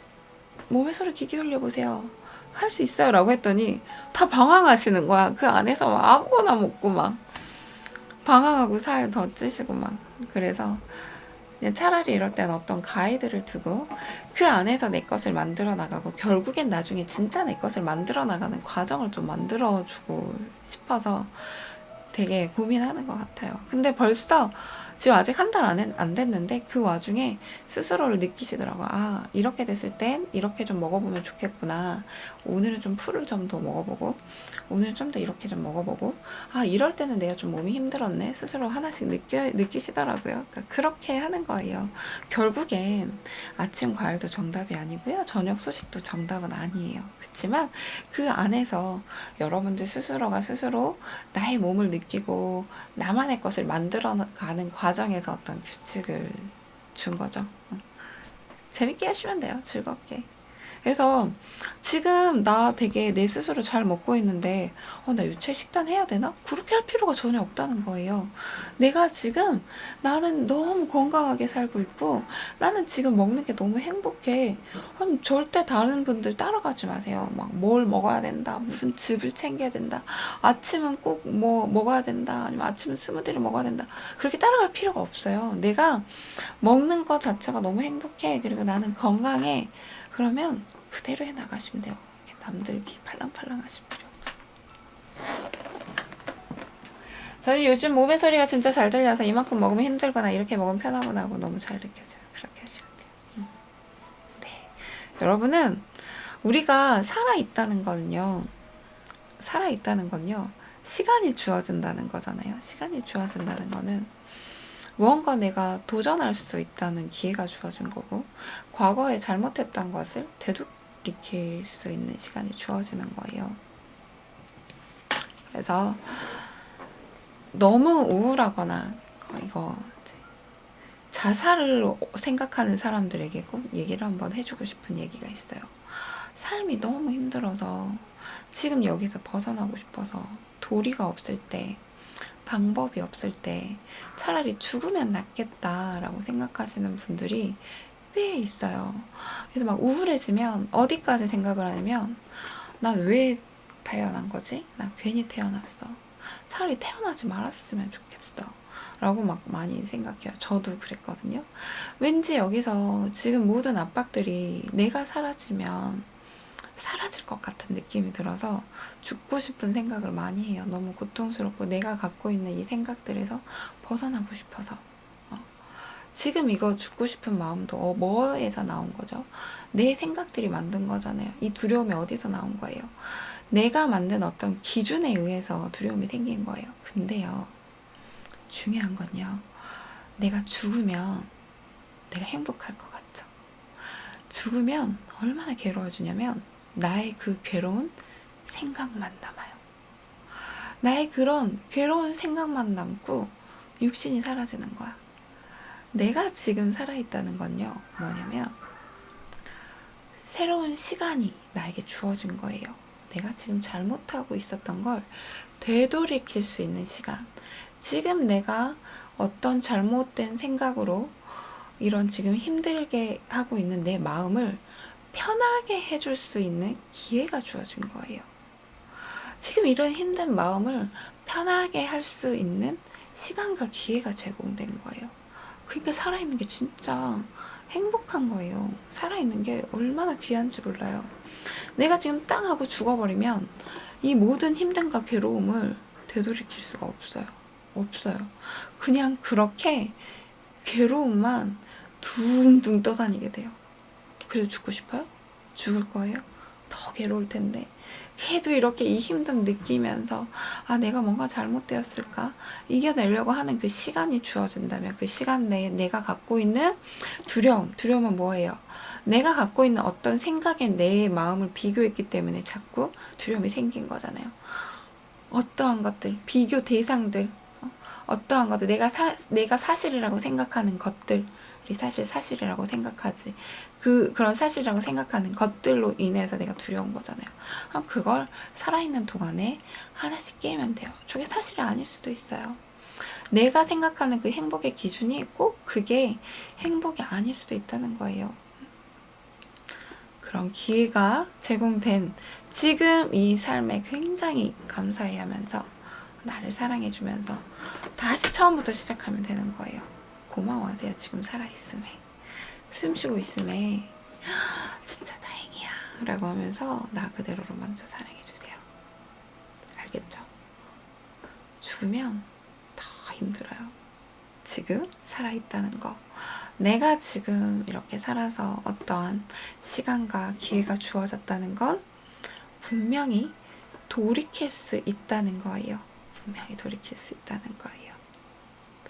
몸의 소리 귀 기울여 보세요. 할 수 있어요. 라고 했더니 다 방황하시는 거야. 그 안에서 막 아무거나 먹고 막 방황하고 살 더 찌시고 막. 그래서 그냥 차라리 이럴 땐 어떤 가이드를 두고 그 안에서 내 것을 만들어 나가고 결국엔 나중에 진짜 내 것을 만들어 나가는 과정을 좀 만들어 주고 싶어서 되게 고민하는 것 같아요. 근데 벌써 지금 아직 한 달 안 됐는데 그 와중에 스스로를 느끼시더라고요. 아, 이렇게 됐을 땐 이렇게 좀 먹어보면 좋겠구나. 오늘은 좀 풀을 좀 더 먹어보고 오늘 좀 더 이렇게 좀 먹어보고 아, 이럴 때는 내가 좀 몸이 힘들었네. 스스로 하나씩 느끼시더라고요. 그러니까 그렇게 하는 거예요. 결국엔 아침 과일도 정답이 아니고요. 저녁 소식도 정답은 아니에요. 그렇지만 그 안에서 여러분들 스스로가 스스로 나의 몸을 느끼고 나만의 것을 만들어가는 과정에서 어떤 규칙을 준 거죠. 재밌게 하시면 돼요. 즐겁게. 그래서 지금 나 되게 내 스스로 잘 먹고 있는데 나 유체 식단 해야 되나? 그렇게 할 필요가 전혀 없다는 거예요. 내가 지금 나는 너무 건강하게 살고 있고 나는 지금 먹는 게 너무 행복해. 그럼 절대 다른 분들 따라가지 마세요. 막 뭘 먹어야 된다. 무슨 즙을 챙겨야 된다. 아침은 꼭 뭐 먹어야 된다. 아니면 아침은 스무디를 먹어야 된다. 그렇게 따라갈 필요가 없어요. 내가 먹는 것 자체가 너무 행복해. 그리고 나는 건강해. 그러면 그대로 해 나가시면 돼요. 남들 비 팔랑팔랑 하실 필요 없어요. 저는 요즘 몸의 소리가 진짜 잘 들려서 이만큼 먹으면 힘들거나 이렇게 먹으면 편하구나 하고 너무 잘 느껴져요. 그렇게 하시면 돼요. 네. 여러분은 우리가 살아있다는 건요, 시간이 주어진다는 거잖아요. 시간이 주어진다는 거는 무언가 내가 도전할 수 있다는 기회가 주어진 거고, 과거에 잘못했던 것을 되돌이킬 수 있는 시간이 주어지는 거예요. 그래서 너무 우울하거나 이거 자살을 생각하는 사람들에게 꼭 얘기를 한번 해주고 싶은 얘기가 있어요. 삶이 너무 힘들어서 지금 여기서 벗어나고 싶어서 도리가 없을 때, 방법이 없을 때 차라리 죽으면 낫겠다라고 생각하시는 분들이 꽤 있어요. 그래서 막 우울해지면 어디까지 생각을 하냐면 난 왜 태어난 거지? 나 괜히 태어났어. 차라리 태어나지 말았으면 좋겠어. 라고 막 많이 생각해요. 저도 그랬거든요. 왠지 여기서 지금 모든 압박들이 내가 사라지면 사라질 것 같은 느낌이 들어서 죽고 싶은 생각을 많이 해요. 너무 고통스럽고 내가 갖고 있는 이 생각들에서 벗어나고 싶어서. 지금 이거 죽고 싶은 마음도 뭐에서 나온 거죠? 내 생각들이 만든 거잖아요. 이 두려움이 어디서 나온 거예요? 내가 만든 어떤 기준에 의해서 두려움이 생긴 거예요. 근데요, 중요한 건요, 내가 죽으면 내가 행복할 것 같죠? 죽으면 얼마나 괴로워지냐면 나의 그 괴로운 생각만 남아요. 나의 그런 괴로운 생각만 남고 육신이 사라지는 거야. 내가 지금 살아있다는 건요, 뭐냐면 새로운 시간이 나에게 주어진 거예요. 내가 지금 잘못하고 있었던 걸 되돌이킬 수 있는 시간. 지금 내가 어떤 잘못된 생각으로 이런 지금 힘들게 하고 있는 내 마음을 편하게 해줄 수 있는 기회가 주어진 거예요. 지금 이런 힘든 마음을 편하게 할 수 있는 시간과 기회가 제공된 거예요. 그러니까 살아있는 게 진짜 행복한 거예요. 살아있는 게 얼마나 귀한지 몰라요. 내가 지금 땅 하고 죽어버리면 이 모든 힘듦과 괴로움을 되돌이킬 수가 없어요. 없어요. 그냥 그렇게 괴로움만 둥둥 떠다니게 돼요. 그래서 죽고 싶어요? 죽을 거예요? 더 괴로울 텐데. 걔도 이렇게 이 힘듦 느끼면서 내가 뭔가 잘못되었을까? 이겨내려고 하는 그 시간이 주어진다면 그 시간 내에 내가 갖고 있는 두려움은 뭐예요? 내가 갖고 있는 어떤 생각에 내 마음을 비교했기 때문에 자꾸 두려움이 생긴 거잖아요. 어떠한 것들, 비교 대상들, 어떠한 것들, 내가 사실이라고 생각하는 것들, 사실이라고 생각하지. 그런 사실이라고 생각하는 것들로 인해서 내가 두려운 거잖아요. 그걸 살아있는 동안에 하나씩 깨면 돼요. 저게 사실이 아닐 수도 있어요. 내가 생각하는 그 행복의 기준이 꼭 그게 행복이 아닐 수도 있다는 거예요. 그런 기회가 제공된 지금 이 삶에 굉장히 감사해 하면서 나를 사랑해주면서 다시 처음부터 시작하면 되는 거예요. 고마워하세요. 지금 살아있음에. 숨쉬고 있음에 진짜 다행이야 라고 하면서 나 그대로로 먼저 사랑해주세요. 알겠죠? 죽으면 더 힘들어요. 지금 살아있다는 거. 내가 지금 이렇게 살아서 어떠한 시간과 기회가 주어졌다는 건 분명히 돌이킬 수 있다는 거예요. 분명히 돌이킬 수 있다는 거예요.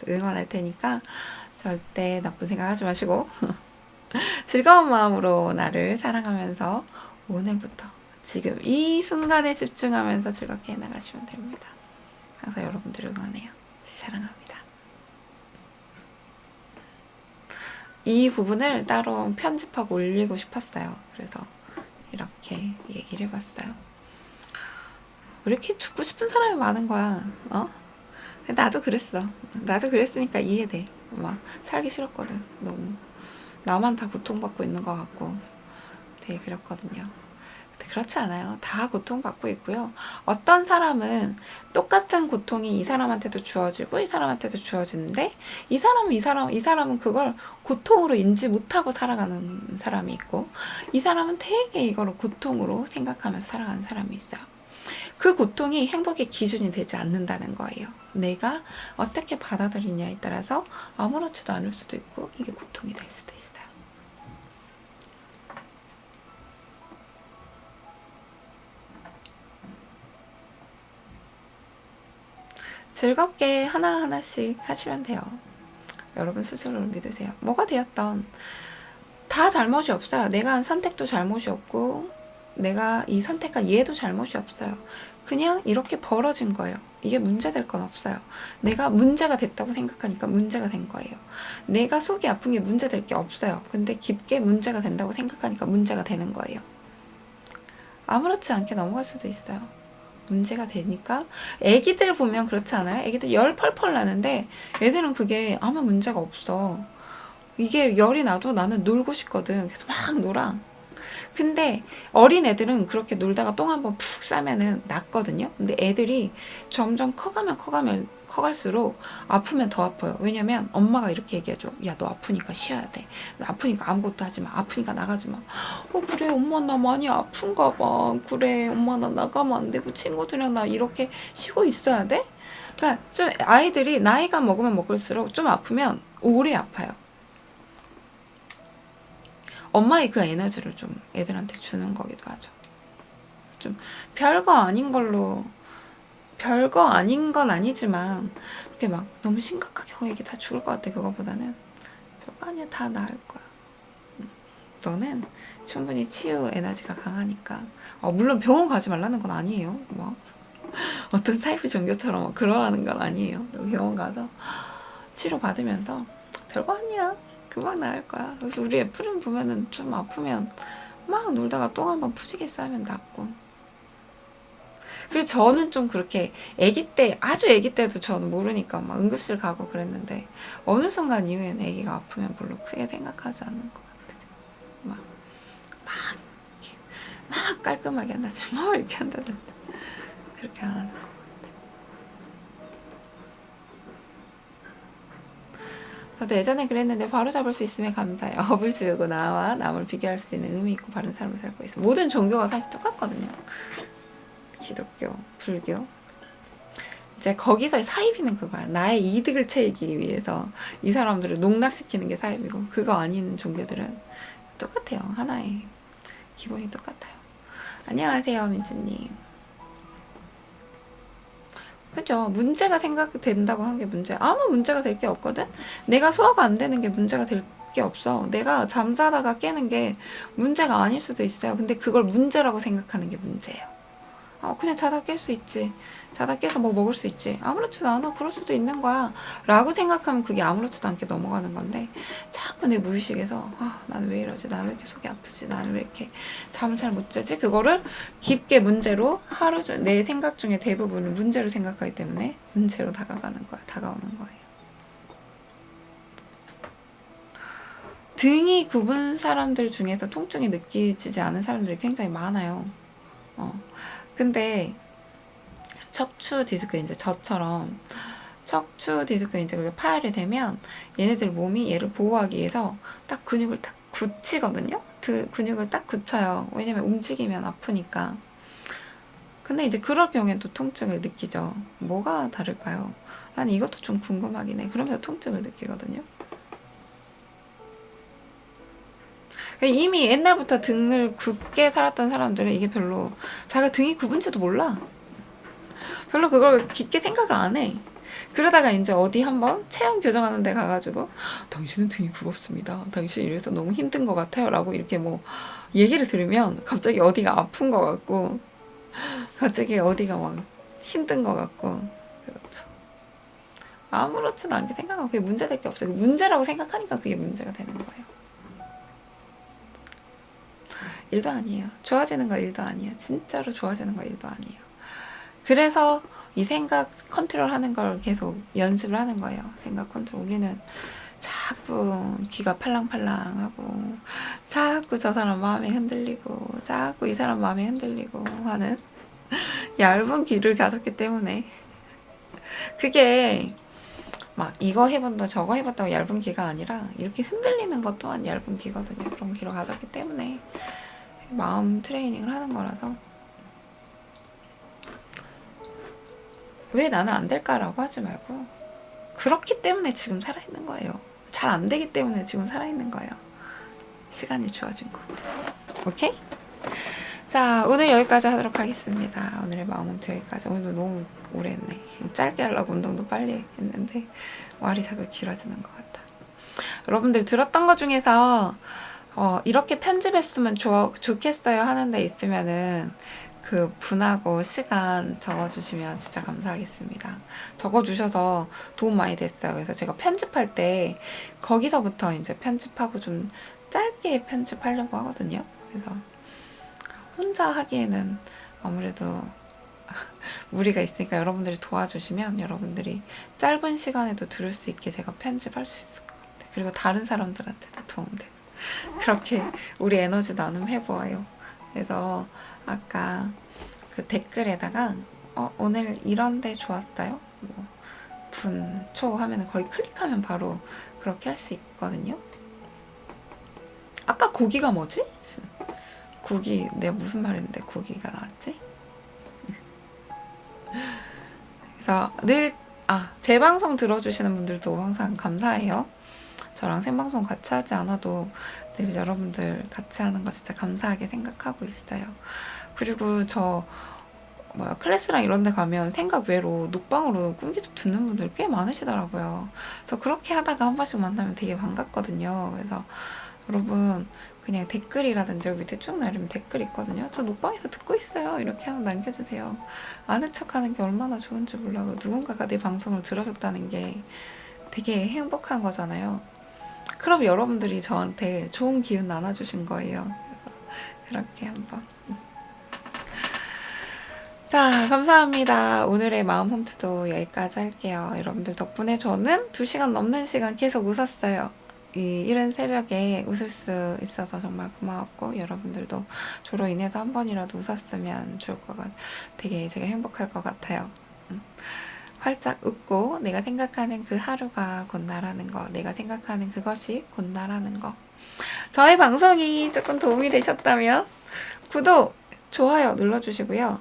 응원할 테니까 절대 나쁜 생각 하지 마시고 즐거운 마음으로 나를 사랑하면서 오늘부터 지금 이 순간에 집중하면서 즐겁게 해나가시면 됩니다. 항상 여러분들을 응원해요. 사랑합니다. 이 부분을 따로 편집하고 올리고 싶었어요. 그래서 이렇게 얘기를 해봤어요. 왜 이렇게 죽고 싶은 사람이 많은 거야? 나도 그랬어. 나도 그랬으니까 이해돼. 막 살기 싫었거든. 너무 나만 다 고통받고 있는 것 같고 되게 그랬거든요. 근데 그렇지 않아요. 다 고통받고 있고요. 어떤 사람은 똑같은 고통이 이 사람한테도 주어지고 이 사람한테도 주어지는데 이 사람은 그걸 고통으로 인지 못하고 살아가는 사람이 있고 이 사람은 되게 이거를 고통으로 생각하면서 살아가는 사람이 있어요. 그 고통이 행복의 기준이 되지 않는다는 거예요. 내가 어떻게 받아들이냐에 따라서 아무렇지도 않을 수도 있고 이게 고통이 될 수도 있어요. 즐겁게 하나하나씩 하시면 돼요. 여러분 스스로를 믿으세요. 뭐가 되었던 다 잘못이 없어요. 내가 한 선택도 잘못이 없고 내가 이 선택한 얘도 잘못이 없어요. 그냥 이렇게 벌어진 거예요. 이게 문제될 건 없어요. 내가 문제가 됐다고 생각하니까 문제가 된 거예요. 내가 속이 아픈 게 문제될 게 없어요. 근데 깊게 문제가 된다고 생각하니까 문제가 되는 거예요. 아무렇지 않게 넘어갈 수도 있어요. 문제가 되니까 애기들 보면 그렇지 않아요? 애기들 열 펄펄 나는데 애들은 그게 아무 문제가 없어. 이게 열이 나도 나는 놀고 싶거든. 그래서 막 놀아. 근데 어린 애들은 그렇게 놀다가 똥 한번 푹 싸면은 낫거든요. 근데 애들이 점점 커갈수록 아프면 더 아파요. 왜냐면 엄마가 이렇게 얘기하죠. 야, 너 아프니까 쉬어야 돼. 너 아프니까 아무것도 하지 마. 아프니까 나가지 마. 그래, 엄마 나 많이 아픈가 봐. 그래, 엄마 나 나가면 안 되고 친구들이랑 나 이렇게 쉬고 있어야 돼? 그러니까 좀 아이들이 나이가 먹으면 먹을수록 좀 아프면 오래 아파요. 엄마의 그 에너지를 좀 애들한테 주는 거기도 하죠. 좀 별거 아닌 걸로, 별거 아닌 건 아니지만 이렇게 막 너무 심각하게 얘기 다 죽을 것 같아. 그거보다는 별거 아니야, 다 나을 거야. 너는 충분히 치유 에너지가 강하니까. 물론 병원 가지 말라는 건 아니에요. 뭐 어떤 사이비 종교처럼 그러라는 건 아니에요. 병원 가서 치료 받으면서 별거 아니야, 금방 나을 거야. 그래서 우리 애플은 보면은 좀 아프면 막 놀다가 똥 한번 푸지게 싸면 낫고. 그리고 저는 좀 그렇게 아기 때, 아주 아기 때도 저는 모르니까 막 응급실 가고 그랬는데 어느 순간 이후에는 아기가 아프면 별로 크게 생각하지 않는 것 같아요. 막, 막 깔끔하게 한다든지 뭐 이렇게 한다든지 그렇게 안 하는 거. 저도 예전에 그랬는데 바로잡을 수 있으면 감사해요. 업을 지우고 나와 남을 비교할 수 있는 의미 있고 바른 삶을 살고 있어. 모든 종교가 사실 똑같거든요. 기독교, 불교. 이제 거기서의 사이비는 그거야. 나의 이득을 채이기 위해서 이 사람들을 농락시키는 게 사이비고, 그거 아닌 종교들은 똑같아요. 하나의 기본이 똑같아요. 안녕하세요, 민주님. 그죠? 문제가 생각된다고 한 게 문제. 아무 문제가 될 게 없거든? 내가 소화가 안 되는 게 문제가 될 게 없어. 내가 잠자다가 깨는 게 문제가 아닐 수도 있어요. 근데 그걸 문제라고 생각하는 게 문제예요. 그냥 자다 깰 수 있지. 자다 깨서 뭐 먹을 수 있지. 아무렇지도 않아. 그럴 수도 있는 거야. 라고 생각하면 그게 아무렇지도 않게 넘어가는 건데, 자꾸 내 무의식에서, 나는 왜 이러지? 나는 왜 이렇게 속이 아프지? 나는 왜 이렇게 잠을 잘 못 자지? 그거를 깊게 문제로 내 생각 중에 대부분을 문제로 생각하기 때문에 문제로 다가오는 거예요. 등이 굽은 사람들 중에서 통증이 느껴지지 않은 사람들이 굉장히 많아요. 근데 척추 디스크, 이제 저처럼 척추 디스크 이제 그게 파열이 되면 얘네들 몸이 얘를 보호하기 위해서 딱 근육을 딱 굳히거든요. 그 근육을 딱 굳혀요. 왜냐면 움직이면 아프니까. 근데 이제 그럴 경우엔 또 통증을 느끼죠. 뭐가 다를까요? 난 이것도 좀 궁금하긴 해. 그러면서 통증을 느끼거든요. 이미 옛날부터 등을 굽게 살았던 사람들은 이게 별로, 자기가 등이 굽은지도 몰라. 별로 그걸 깊게 생각을 안 해. 그러다가 이제 어디 한번 체형 교정하는 데 가가지고, 당신은 등이 굽었습니다. 당신이 이래서 너무 힘든 것 같아요. 라고 이렇게 뭐 얘기를 들으면 갑자기 어디가 아픈 것 같고, 갑자기 어디가 막 힘든 것 같고, 그렇죠. 아무렇지도 않게 생각하면 그게 문제될 게 없어요. 문제라고 생각하니까 그게 문제가 되는 거예요. 일도 아니에요. 좋아지는 거 일도 아니에요. 진짜로 좋아지는 거 일도 아니에요. 그래서 이 생각 컨트롤하는 걸 계속 연습을 하는 거예요. 생각 컨트롤. 우리는 자꾸 귀가 팔랑팔랑하고, 자꾸 저 사람 마음이 흔들리고, 자꾸 이 사람 마음이 흔들리고 하는 얇은 귀를 가졌기 때문에, 그게 막 이거 해본다 저거 해봤다고 얇은 귀가 아니라 이렇게 흔들리는 것 또한 얇은 귀거든요. 그런 귀를 가졌기 때문에 마음 트레이닝을 하는 거라서. 왜 나는 안 될까라고 하지 말고, 그렇기 때문에 지금 살아있는 거예요. 잘 안 되기 때문에 지금 살아있는 거예요. 시간이 주어진 거고. 오케이? 자, 오늘 여기까지 하도록 하겠습니다. 오늘의 마음홈트 여기까지. 오늘도 너무 오래 했네. 짧게 하려고 운동도 빨리 했는데 말이 자꾸 길어지는 것 같다. 여러분들 들었던 것 중에서 이렇게 편집했으면 좋겠어요 하는 데 있으면은 그 분하고 시간 적어주시면 진짜 감사하겠습니다. 적어주셔서 도움 많이 됐어요. 그래서 제가 편집할 때 거기서부터 이제 편집하고 좀 짧게 편집하려고 하거든요. 그래서 혼자 하기에는 아무래도 무리가 있으니까 여러분들이 도와주시면 여러분들이 짧은 시간에도 들을 수 있게 제가 편집할 수 있을 것 같아요. 그리고 다른 사람들한테도 도움되고. 그렇게 우리 에너지 나눔 해보아요. 그래서 아까 그 댓글에다가 오늘 이런데 좋았어요? 뭐 분초 하면 거의 클릭하면 바로 그렇게 할 수 있거든요. 아까 고기가 뭐지? 고기 내가 무슨 말 했는데 고기가 나왔지? 그래서 늘 제 방송 들어주시는 분들도 항상 감사해요. 저랑 생방송 같이 하지 않아도 늘 여러분들 같이 하는 거 진짜 감사하게 생각하고 있어요. 그리고 저 클래스랑 이런 데 가면 생각 외로 녹방으로 꿈기집 듣는 분들 꽤 많으시더라고요. 저 그렇게 하다가 한 번씩 만나면 되게 반갑거든요. 그래서 여러분 그냥 댓글이라든지 여기 밑에 쭉 내리면 댓글 있거든요. 저 녹방에서 듣고 있어요. 이렇게 한번 남겨주세요. 아는 척하는 게 얼마나 좋은지 몰라요. 누군가가 내 방송을 들어줬다는 게 되게 행복한 거잖아요. 그럼 여러분들이 저한테 좋은 기운 나눠주신 거예요. 그래서 그렇게 한번. 자, 감사합니다. 오늘의 마음 홈트도 여기까지 할게요. 여러분들 덕분에 저는 2시간 넘는 시간 계속 웃었어요. 이 이른 새벽에 웃을 수 있어서 정말 고마웠고, 여러분들도 저로 인해서 한 번이라도 웃었으면 좋을 것 되게 제가 행복할 것 같아요. 활짝 웃고 내가 생각하는 그 하루가 곧 나라는 거, 내가 생각하는 그것이 곧 나라는 거. 저의 방송이 조금 도움이 되셨다면 구독, 좋아요 눌러주시고요.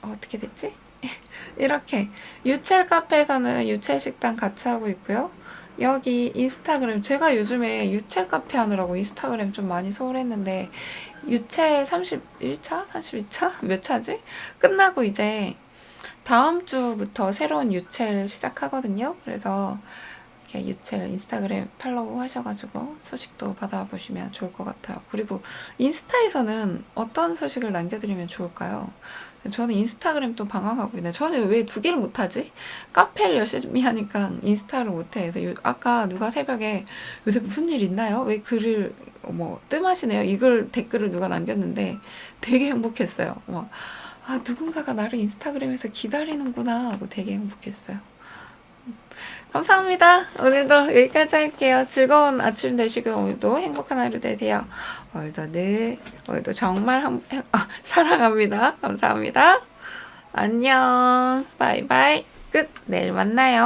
어떻게 됐지? 이렇게 유첼 카페에서는 유첼 식당 같이 하고 있고요. 여기 인스타그램, 제가 요즘에 유첼 카페 하느라고 인스타그램 좀 많이 소홀했는데 유첼 31차? 32차? 몇 차지? 끝나고 이제 다음 주부터 새로운 유첼 시작하거든요. 그래서 이렇게 유첼 인스타그램 팔로우 하셔가지고 소식도 받아보시면 좋을 것 같아요. 그리고 인스타에서는 어떤 소식을 남겨드리면 좋을까요? 저는 인스타그램 또 방황하고 있네. 저는 왜 2개를 못하지? 카페를 열심히 하니까 인스타를 못해. 그래서 아까 누가 새벽에 요새 무슨 일 있나요? 왜 글을 뜸하시네요. 이걸 댓글을 누가 남겼는데 되게 행복했어요. 누군가가 나를 인스타그램에서 기다리는구나 하고 되게 행복했어요. 감사합니다. 오늘도 여기까지 할게요. 즐거운 아침 되시고 오늘도 행복한 하루 되세요. 오늘도 정말 사랑합니다. 감사합니다. 안녕. 바이바이. 끝. 내일 만나요.